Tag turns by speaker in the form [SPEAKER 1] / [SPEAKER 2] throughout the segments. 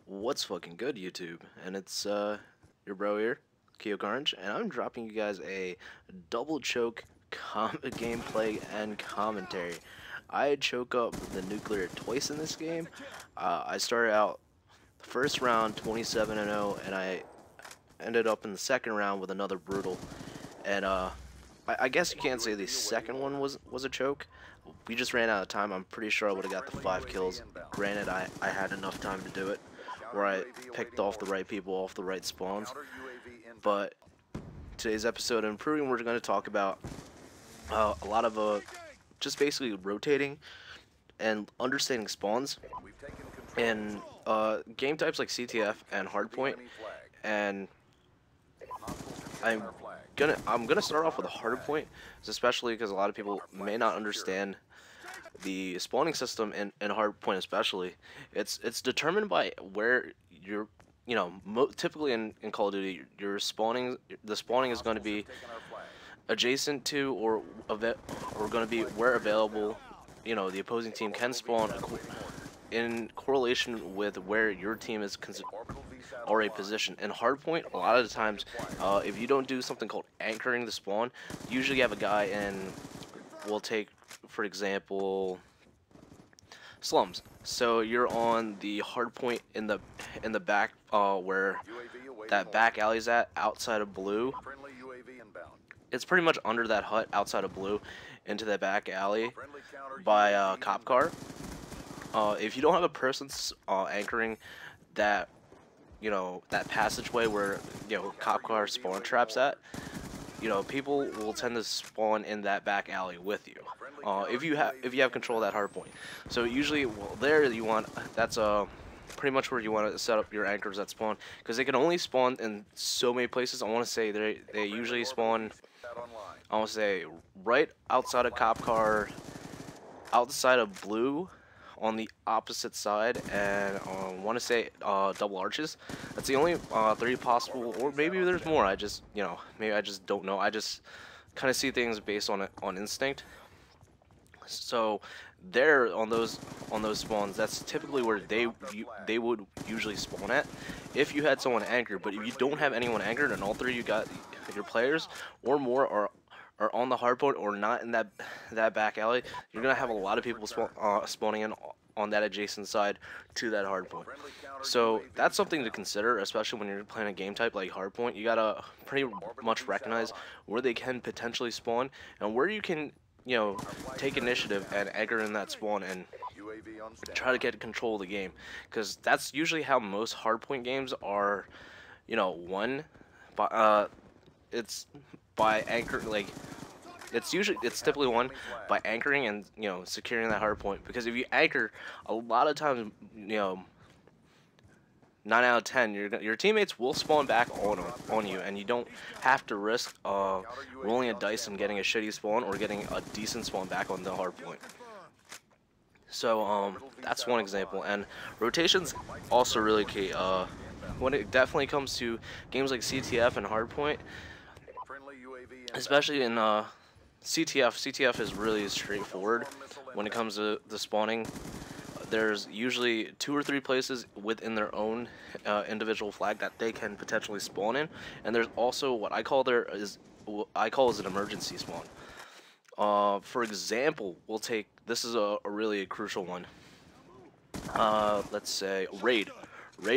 [SPEAKER 1] What's fucking good, YouTube? And it's your bro here, Keo Carnage, and I'm dropping you guys a double choke gameplay and commentary. I choke up the nuclear twice in this game. I started out the first round 27-0, and I ended up in the second round with another brutal. And I guess you can't say the second one was a choke. We just ran out of time. I'm pretty sure I would have got the 5 kills. Granted, I had enough time to do it, where I picked off the right people off the right spawns. But today's episode of Improving, we're going to talk about a lot of just basically rotating and understanding spawns and game types like CTF and hardpoint. And I'm gonna start off with a hardpoint, especially because a lot of people may not understand the spawning system in hardpoint. Especially, it's determined by where you're, typically in Call of Duty, the spawning is going to be adjacent to or going to be where available. The opposing team can spawn in correlation with where your team is already positioned. In hardpoint, a lot of the times, if you don't do something called anchoring the spawn, usually you have a guy in, we'll take, for example, slums. So you're on the hardpoint in the back, where that back alley's at, outside of blue. It's pretty much under that hut outside of blue, into that back alley by cop car. If you don't have a person anchoring that, that passageway where cop car spawn traps at, people will tend to spawn in that back alley with you. If you have control of that hard point. So usually, that's pretty much where you want to set up your anchors that spawn, because they can only spawn in so many places. I want to say they usually spawn, I want to say, right outside of cop car, outside of blue, on the opposite side, and want to say double arches. That's the only 3 possible, or maybe there's more. I just maybe I just don't know. I just kind of see things based on instinct. So there on those spawns, that's typically where they would usually spawn at if you had someone anchored. But if you don't have anyone anchored and all 3 you got your players or more are on the hardpoint or not in that back alley, you're gonna have a lot of people spawning in on that adjacent side to that hardpoint. So that's something to consider, especially when you're playing a game type like hardpoint. You gotta pretty much recognize where they can potentially spawn and where you can, take initiative and anchor in that spawn and try to get control of the game, because that's usually how most hardpoint games are, won. It's by anchor, like it's typically won by anchoring and securing that hard point. Because if you anchor, a lot of times, 9 out of 10 your teammates will spawn back on you, and you don't have to risk rolling a dice and getting a shitty spawn or getting a decent spawn back on the hard point. So that's one example, and rotation's also really key. When it definitely comes to games like CTF and hardpoint, especially in CTF is really straightforward when it comes to the spawning. There's usually 2 or 3 places within their own individual flag that they can potentially spawn in, and there's also what I call as an emergency spawn. For example, this is a really crucial one. Let's say raid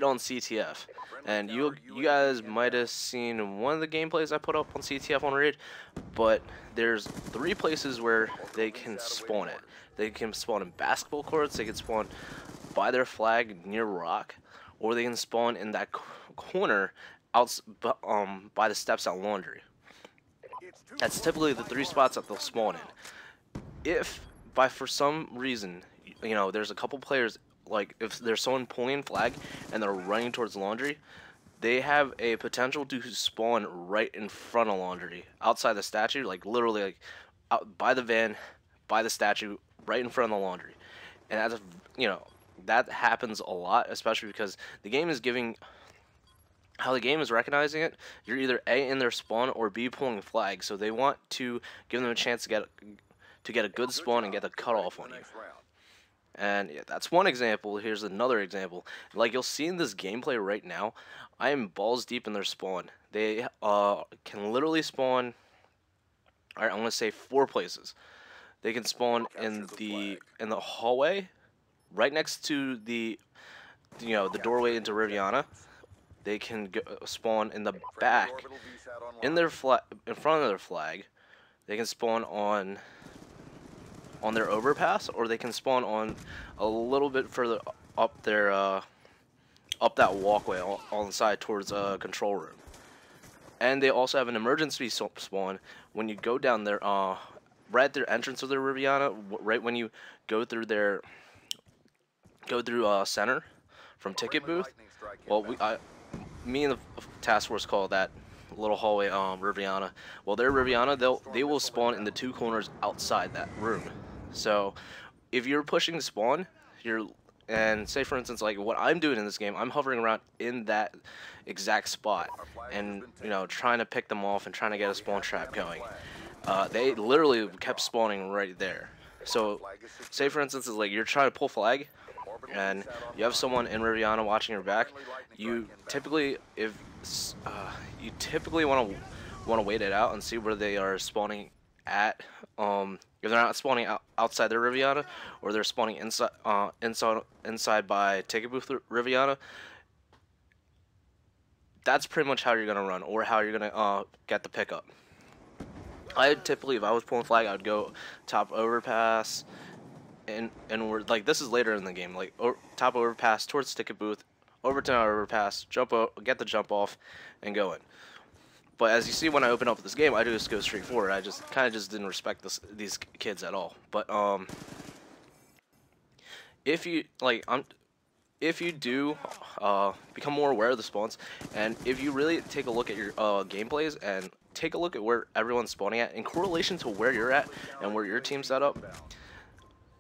[SPEAKER 1] on CTF. And you guys might have seen one of the gameplays I put up on CTF on raid, but there's 3 places where they can spawn at. They can spawn in basketball courts, they can spawn by their flag near rock, or they can spawn in that corner by the steps at laundry. That's typically the 3 spots that they'll spawn in. If for some reason, there's a couple players, like if there's someone pulling flag and they're running towards laundry, they have a potential to spawn right in front of laundry, outside the statue, like literally like out by the van, by the statue, right in front of the laundry. And that's, that happens a lot, especially because the game is giving how the game is recognizing it, you're either A, in their spawn, or B, pulling flags. So they want to give them a chance to get a good spawn and get a cutoff on you. And yeah, that's one example. Here's another example. Like you'll see in this gameplay right now, I am balls deep in their spawn. They can literally spawn. All right, I'm gonna say 4 places. They can spawn in the hallway, right next to the the doorway into Riviana. They can spawn in the back, in their in front of their flag. They can spawn on their overpass, or they can spawn on a little bit further up their up that walkway on the side towards control room. And they also have an emergency spawn when you go down there, right at their entrance of their Riviana, right when you go through center from ticket booth. Well, me and the task force call that little hallway Riviana. Well, their Riviana, they will spawn in the 2 corners outside that room. So if you're pushing spawn, and say for instance like what I'm doing in this game, I'm hovering around in that exact spot and trying to pick them off and trying to get a spawn trap going. They literally kept spawning right there. So say for instance is like you're trying to pull flag and you have someone in Riviana watching your back. You typically want to wait it out and see where they are spawning at. If they're not spawning outside their Riviana, or they're spawning inside by ticket booth Riviana, that's pretty much how you're gonna run, or how you're gonna get the pickup. I typically, if I was pulling flag, I would go top overpass, and we're like, this is later in the game, like top overpass towards ticket booth, over to overpass, get the jump off, and go in. But as you see, when I open up this game, I just go straight forward. I just kind of didn't respect these kids at all. But if you do become more aware of the spawns, and if you really take a look at your gameplays and take a look at where everyone's spawning at in correlation to where you're at and where your team's set up,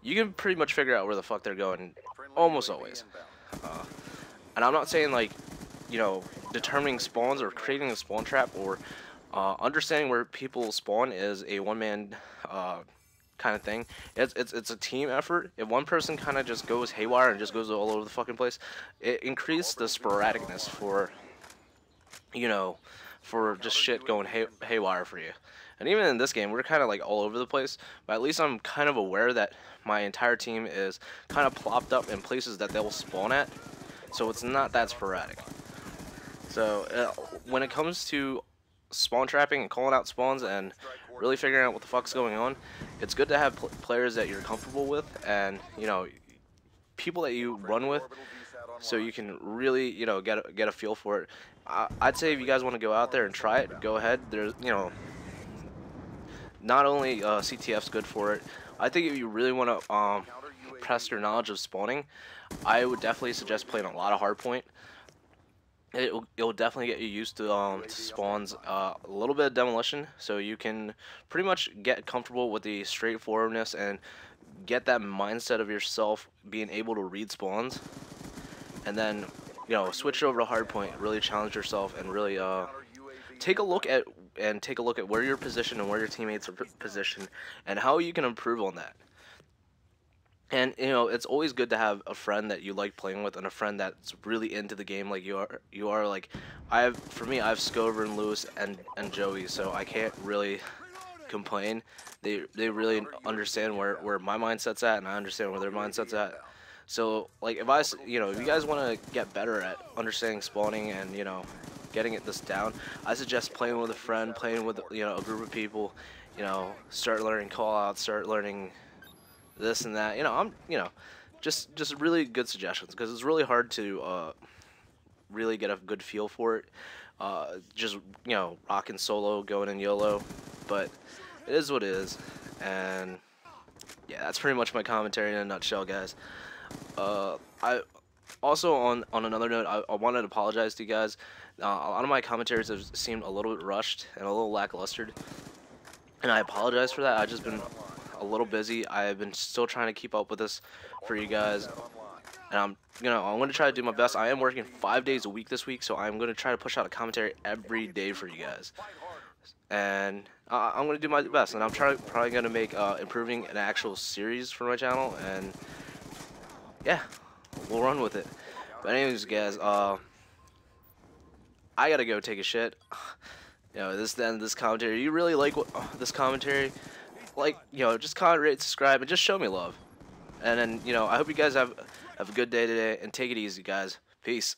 [SPEAKER 1] you can pretty much figure out where the fuck they're going almost always. And I'm not saying like determining spawns or creating a spawn trap or understanding where people spawn is a one-man kind of thing. It's a team effort. If one person kind of just goes haywire and just goes all over the fucking place, it increases the sporadicness for for just shit going haywire for you. And even in this game, we're kind of like all over the place, but at least I'm kind of aware that my entire team is kind of plopped up in places that they'll spawn at, so it's not that sporadic. So when it comes to spawn trapping and calling out spawns and really figuring out what the fuck's going on, it's good to have players that you're comfortable with, and people that you run with, so you can really get a feel for it. I'd say if you guys want to go out there and try it, go ahead. There's not only CTF's good for it. I think if you really want to press your knowledge of spawning, I would definitely suggest playing a lot of hardpoint. It'll definitely get you used to spawns, a little bit of demolition, so you can pretty much get comfortable with the straightforwardness and get that mindset of yourself being able to read spawns, and then switch over to hardpoint, really challenge yourself, and really take a look at where you're positioned and where your teammates are positioned and how you can improve on that. And it's always good to have a friend that you like playing with, and a friend that's really into the game like you are. Like for me, I have Scover and Lewis and Joey, so I can't really complain. They really understand where my mindset's at, and I understand where their mindset's at. So like if you guys want to get better at understanding spawning and getting this down, I suggest playing with a friend, playing with a group of people. Start learning callouts, start learning this and that. Just really good suggestions, because it's really hard to really get a good feel for it. Just rocking solo, going in YOLO, but it is what it is. And yeah, that's pretty much my commentary in a nutshell, guys. I also, on another note, I wanted to apologize to you guys. A lot of my commentaries have seemed a little bit rushed and a little lackluster, and I apologize for that. I've just been a little busy. I've been still trying to keep up with this for you guys, and I'm gonna try to do my best. I am working 5 days a week this week, so I'm gonna try to push out a commentary every day for you guys, and I'm gonna do my best. And I'm probably gonna make improving an actual series for my channel, and yeah, we'll run with it. But anyways, guys, I gotta go take a shit. This is the end of this commentary. You really like this commentary? Like, just comment, rate, subscribe, and just show me love. And then, I hope you guys have a good day today, and take it easy, guys. Peace.